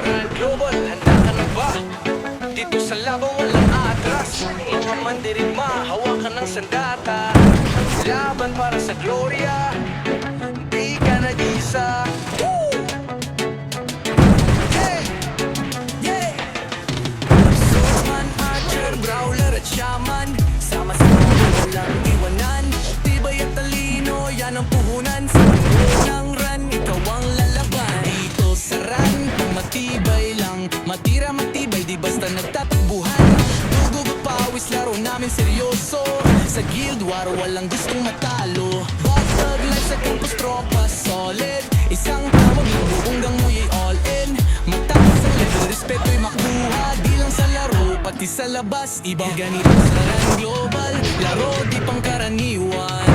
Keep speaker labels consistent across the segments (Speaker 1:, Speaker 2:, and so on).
Speaker 1: Ran Global, handa ka na ba? Dito sa laban walang atras. Mga mandirigma, hawakan ng sandata. Laban para sa gloria, di ka nag-isa. Yeah! Yeah! Swordsman, archer, brawler at shaman, sama-sama walang iwanan. Tibay at talino, yan ang puhunan. Sa mundo ng ran, ikaw ang lalaban. Dito sa ran, matibay lang. Matira matibay, di basta nagtatakbuhan. Dugo pawis, laro namin seryoso. Sa guild war, walang gustong matalo. Batag life sa campus, tropa solid. Isang tawag, yung buong mo'y all in. Mataas ang level, respeto'y makuha. Di lang sa laro, pati sa labas. Ibang ganito sa Ran Global, laro di pangkaraniwan.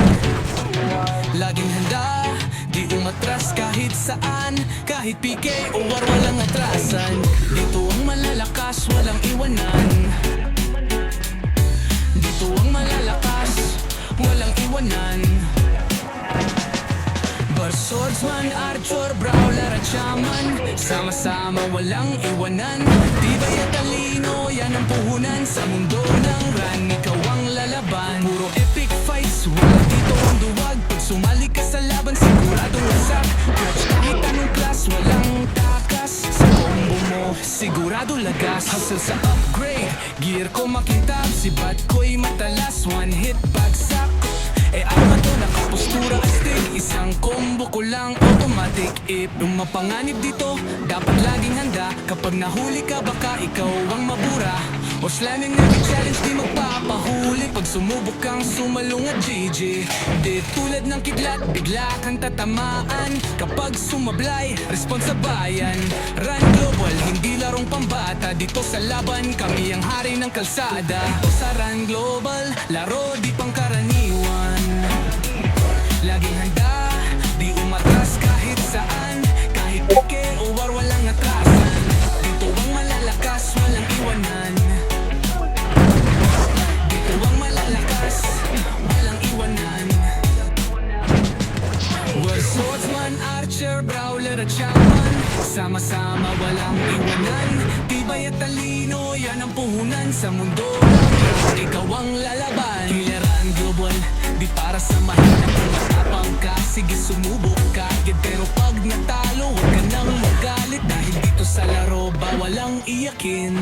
Speaker 1: Laging handa, di umatras kahit saan. Kahit PK o war, walang atrasan. Dito ang malalakas, walang iwanan. Dito ang malalakas, walang iwanan. Swordsman, archer, brawler at shaman, sama-sama walang iwanan. Tibay at talino, yan ang puhunan. Sa mundo ng ran, ikaw ang lalaban. Puro epic fights, wala dito ang duwag. Pag sumali ka sa laban, siguradong wasak. Coach kahit anong class, walang takas. Sa combo mo, sigurado lagas. Hustle sa upgrade, gear ko makintab. Si bat ko'y matalas, one hit bagsak. Alma to, nakapostura at stick. Isang combo ko lang, automatic if yung mapanganib dito, dapat laging handa. Kapag nahuli ka, baka ikaw ang mabura. O slamming every challenge, di magpapahuli. Pag sumubok kang sumalong at GG, di tulad ng kidlat, bigla kang tatamaan. Kapag sumablay, response sa bayan. Ran Global, hindi larong pambata. Dito sa laban, kami ang hari ng kalsada. Dito sa Ran Global, laro di pangkaraniwan. Laging handa, di umatras kahit saan. Kahit pike o war, walang atrasan. Dito ang malalakas, walang iwanan. Dito ang malalakas, walang iwanan. Well, swordsman, archer, brawler at shaman, sama-sama walang iwanan. Tibay at talino, yan ang puhunan. Sa mundo ng ran, ikaw ang lalaban. Ran Global, di para sa mahina. Kung matapang ka, sige sumubok ka. Pero pag natalo, huwag ka nang magalit. Dahil dito sa laro, bawal ang iyakin.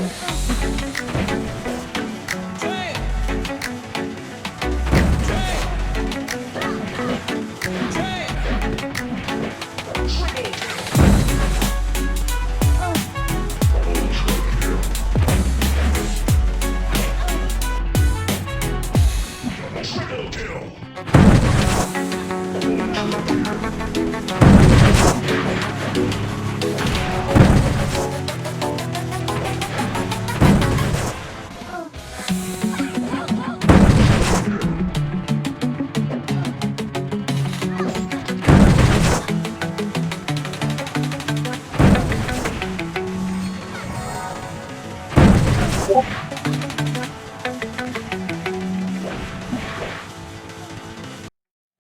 Speaker 2: Triple kill.